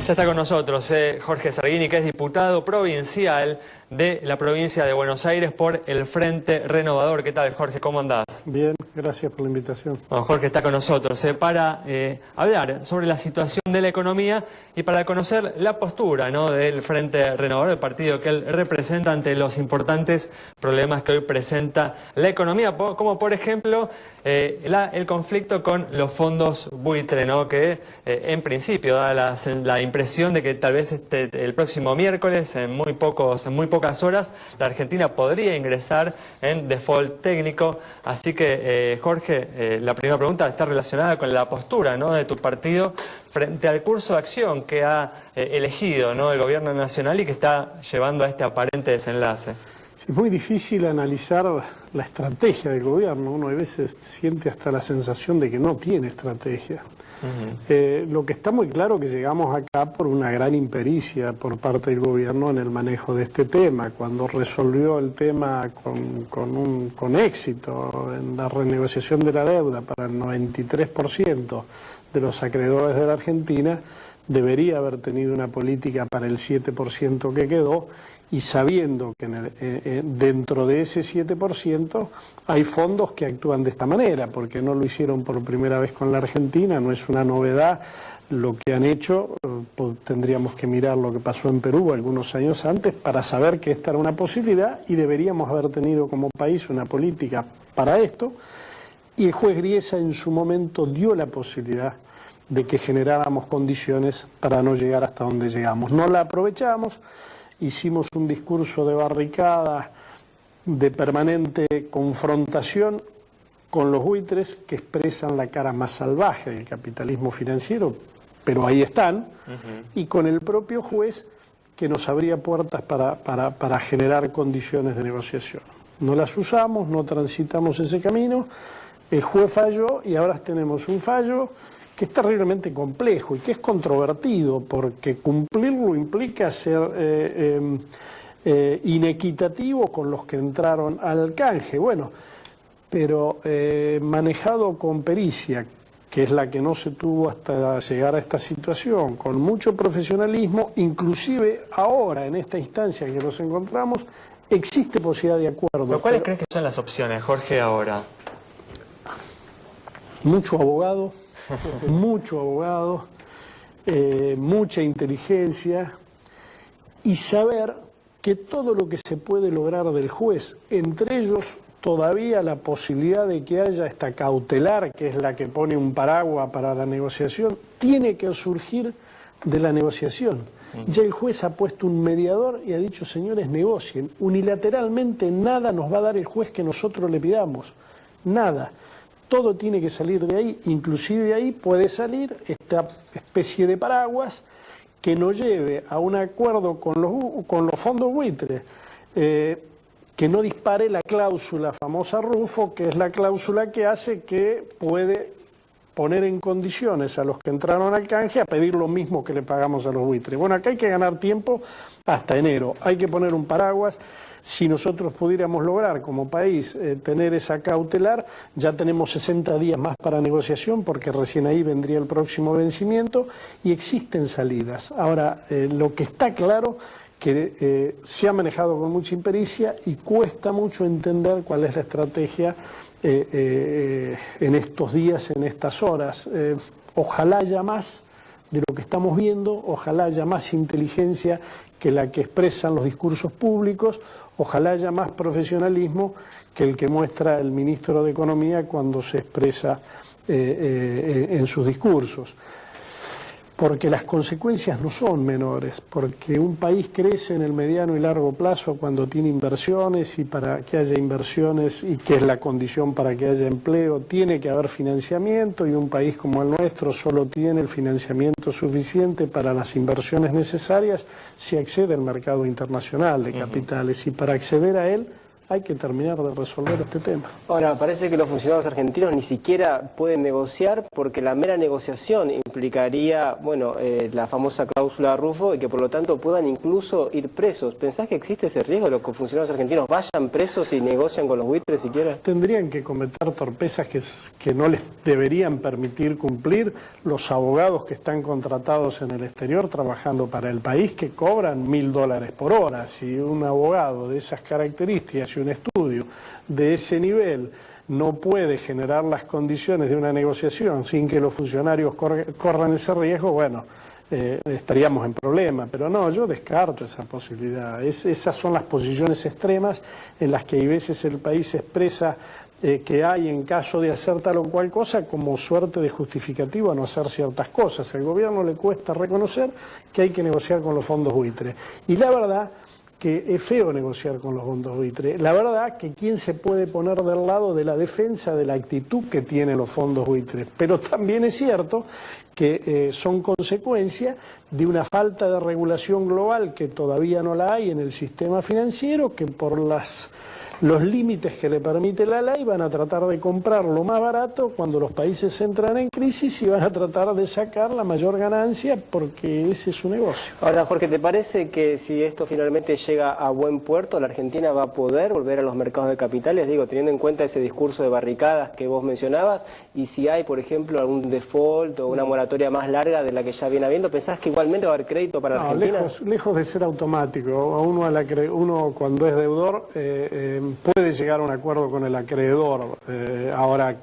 Ya está con nosotros Jorge Sarguini, que es diputado provincial de la provincia de Buenos Aires por el Frente Renovador. ¿Qué tal, Jorge? ¿Cómo andás? Bien, gracias por la invitación. Bueno, Jorge está con nosotros para hablar sobre la situación de la economía y para conocer la postura, ¿no?, del Frente Renovador, el partido que él representa ante los importantes problemas que hoy presenta la economía, como por ejemplo el conflicto con los fondos buitre, ¿no?, que en principio da la impresión de que tal vez el próximo miércoles, en muy pocas horas, la Argentina podría ingresar en default técnico. Así que, Jorge, la primera pregunta está relacionada con la postura, ¿no?, de tu partido frente al curso de acción que ha elegido, ¿no?, el gobierno nacional y que está llevando a este aparente desenlace. Sí, es muy difícil analizar la estrategia del gobierno. Uno a veces siente hasta la sensación de que no tiene estrategia. Lo que está muy claro es que llegamos acá por una gran impericia por parte del gobierno en el manejo de este tema. Cuando resolvió el tema con éxito en la renegociación de la deuda para el 93% de los acreedores de la Argentina, debería haber tenido una política para el 7% que quedó, y sabiendo que dentro de ese 7% hay fondos que actúan de esta manera, porque no lo hicieron por primera vez con la Argentina, no es una novedad lo que han hecho. Tendríamos que mirar lo que pasó en Perú algunos años antes para saber que esta era una posibilidad, y deberíamos haber tenido como país una política para esto, y el juez Griesa en su momento dio la posibilidad de que generáramos condiciones para no llegar hasta donde llegamos. No la aprovechamos. Hicimos un discurso de barricada, de permanente confrontación con los buitres que expresan la cara más salvaje del capitalismo financiero, pero ahí están, y con el propio juez que nos abría puertas para generar condiciones de negociación. No las usamos, no transitamos ese camino, el juez falló y ahora tenemos un fallo que es terriblemente complejo y que es controvertido, porque cumplirlo implica ser inequitativo con los que entraron al canje. Bueno, pero manejado con pericia, que es la que no se tuvo hasta llegar a esta situación, con mucho profesionalismo, inclusive ahora, en esta instancia en que nos encontramos, existe posibilidad de acuerdo. ¿Pero cuáles crees que son las opciones, Jorge, ahora? Mucho abogado. Mucha inteligencia, y saber que todo lo que se puede lograr del juez, entre ellos todavía la posibilidad de que haya esta cautelar, que es la que pone un paraguas para la negociación, tiene que surgir de la negociación. Ya el juez ha puesto un mediador y ha dicho: señores, negocien. Unilateralmente nada nos va a dar el juez que nosotros le pidamos, nada. Todo tiene que salir de ahí, inclusive de ahí puede salir esta especie de paraguas que nos lleve a un acuerdo con los fondos buitres, que no dispare la cláusula famosa Rufo, que es la cláusula que hace que puede poner en condiciones a los que entraron al canje a pedir lo mismo que le pagamos a los buitres. Bueno, acá hay que ganar tiempo hasta enero, hay que poner un paraguas. Si nosotros pudiéramos lograr como país tener esa cautelar, ya tenemos 60 días más para negociación, porque recién ahí vendría el próximo vencimiento, y existen salidas. Ahora, lo que está claro que se ha manejado con mucha impericia y cuesta mucho entender cuál es la estrategia en estos días, en estas horas. Ojalá haya más de lo que estamos viendo, ojalá haya más inteligencia que la que expresan los discursos públicos, ojalá haya más profesionalismo que el que muestra el ministro de Economía cuando se expresa en sus discursos. Porque las consecuencias no son menores, porque un país crece en el mediano y largo plazo cuando tiene inversiones, y para que haya inversiones, y que es la condición para que haya empleo, tiene que haber financiamiento, y un país como el nuestro solo tiene el financiamiento suficiente para las inversiones necesarias si accede al mercado internacional de capitales, y para acceder a él hay que terminar de resolver este tema. Ahora, parece que los funcionarios argentinos ni siquiera pueden negociar porque la mera negociación implicaría, bueno, la famosa cláusula Rufo y que por lo tanto puedan incluso ir presos. ¿Pensás que existe ese riesgo de que los funcionarios argentinos vayan presos y negocian con los buitres siquiera? Tendrían que cometer torpezas que no les deberían permitir cumplir los abogados que están contratados en el exterior trabajando para el país, que cobran $1000 por hora. Si un abogado de esas características y un estudio de ese nivel no puede generar las condiciones de una negociación sin que los funcionarios corran ese riesgo, bueno, estaríamos en problema. Pero no, yo descarto esa posibilidad. Esas son las posiciones extremas en las que hay veces el país expresa que hay en caso de hacer tal o cual cosa como suerte de justificativo a no hacer ciertas cosas. Al gobierno le cuesta reconocer que hay que negociar con los fondos buitres. Y la verdad que es feo negociar con los fondos buitres. La verdad que quién se puede poner del lado de la defensa de la actitud que tienen los fondos buitres. Pero también es cierto que son consecuencia de una falta de regulación global que todavía no la hay en el sistema financiero, que por los límites que le permite la ley van a tratar de comprar lo más barato cuando los países entran en crisis y van a tratar de sacar la mayor ganancia porque ese es su negocio. Ahora, Jorge, ¿te parece que si esto finalmente llega a buen puerto, la Argentina va a poder volver a los mercados de capitales? Digo, teniendo en cuenta ese discurso de barricadas que vos mencionabas, y si hay, por ejemplo, algún default o una moratoria más larga de la que ya viene habiendo, ¿pensás que igualmente va a haber crédito para la Argentina? Lejos de ser automático. Uno cuando es deudor puede llegar a un acuerdo con el acreedor. Ahora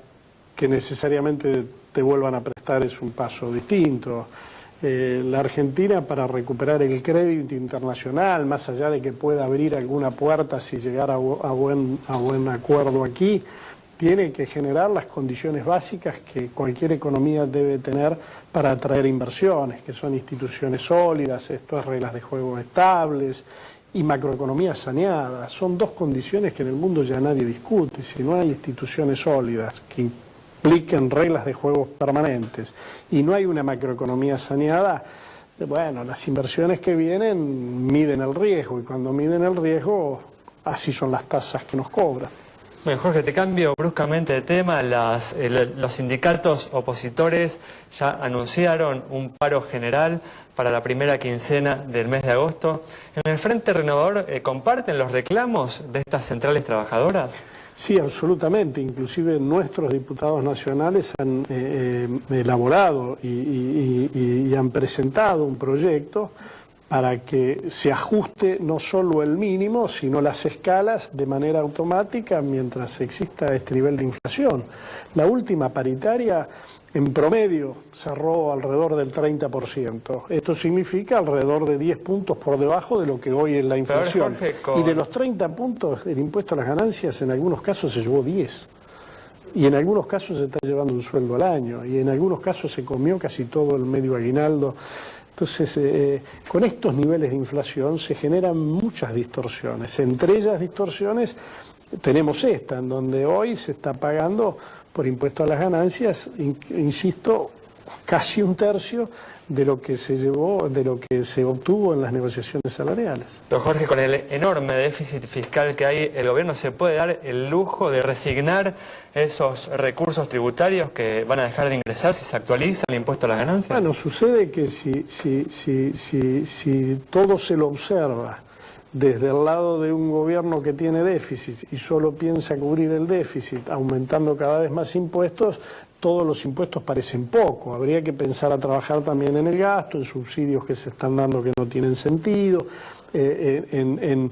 que necesariamente te vuelvan a prestar es un paso distinto. La Argentina, para recuperar el crédito internacional, más allá de que pueda abrir alguna puerta si llegara a buen acuerdo aquí, tiene que generar las condiciones básicas que cualquier economía debe tener para atraer inversiones, que son instituciones sólidas, esto es reglas de juego estables y macroeconomía saneada. Son dos condiciones que en el mundo ya nadie discute. Si no hay instituciones sólidas que impliquen reglas de juego permanentes y no hay una macroeconomía saneada, bueno, las inversiones que vienen miden el riesgo y cuando miden el riesgo, así son las tasas que nos cobran. Bueno, Jorge, te cambio bruscamente de tema. Los sindicatos opositores ya anunciaron un paro general para la primera quincena del mes de agosto. ¿En el Frente Renovador comparten los reclamos de estas centrales trabajadoras? Sí, absolutamente. Inclusive nuestros diputados nacionales han elaborado y han presentado un proyecto para que se ajuste no solo el mínimo, sino las escalas de manera automática mientras exista este nivel de inflación. La última paritaria, en promedio, cerró alrededor del 30%. Esto significa alrededor de 10 puntos por debajo de lo que hoy es la inflación. Y de los 30 puntos, el impuesto a las ganancias en algunos casos se llevó 10. Y en algunos casos se está llevando un sueldo al año. Y en algunos casos se comió casi todo el medio aguinaldo. Entonces, con estos niveles de inflación se generan muchas distorsiones. Entre ellas distorsiones tenemos esta, en donde hoy se está pagando por impuesto a las ganancias, insisto, casi un tercio de lo que se llevó, de lo que se obtuvo en las negociaciones salariales. Pero Jorge, con el enorme déficit fiscal que hay, ¿el gobierno se puede dar el lujo de resignar esos recursos tributarios que van a dejar de ingresar si se actualiza el impuesto a las ganancias? Bueno, sucede que si todo se lo observa desde el lado de un gobierno que tiene déficit y solo piensa cubrir el déficit aumentando cada vez más impuestos, todos los impuestos parecen poco. Habría que pensar a trabajar también en el gasto, en subsidios que se están dando que no tienen sentido, en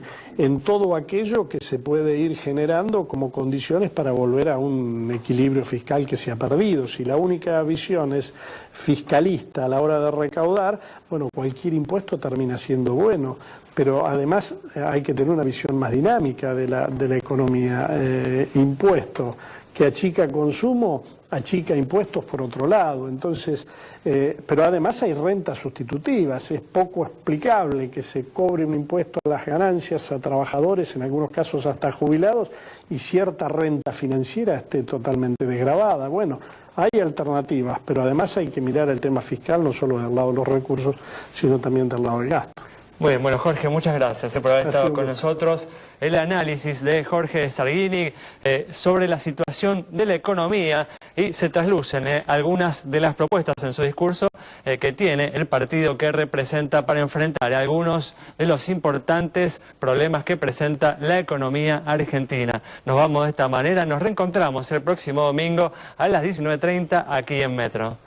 todo aquello que se puede ir generando como condiciones para volver a un equilibrio fiscal que se ha perdido. Si la única visión es fiscalista a la hora de recaudar, bueno, cualquier impuesto termina siendo bueno. Pero además hay que tener una visión más dinámica de la economía. Impuesto que achica consumo, achica impuestos por otro lado. Entonces, pero además hay rentas sustitutivas. Es poco explicable que se cobre un impuesto a las ganancias a trabajadores, en algunos casos hasta jubilados, y cierta renta financiera esté totalmente desgravada. Bueno, hay alternativas, pero además hay que mirar el tema fiscal no solo del lado de los recursos, sino también del lado del gasto. Muy bien, bueno, Jorge, muchas gracias por haber estado con nosotros. El análisis de Jorge Sarguini sobre la situación de la economía, y se traslucen algunas de las propuestas en su discurso que tiene el partido que representa para enfrentar algunos de los importantes problemas que presenta la economía argentina. Nos vamos de esta manera, nos reencontramos el próximo domingo a las 19:30 aquí en Metro.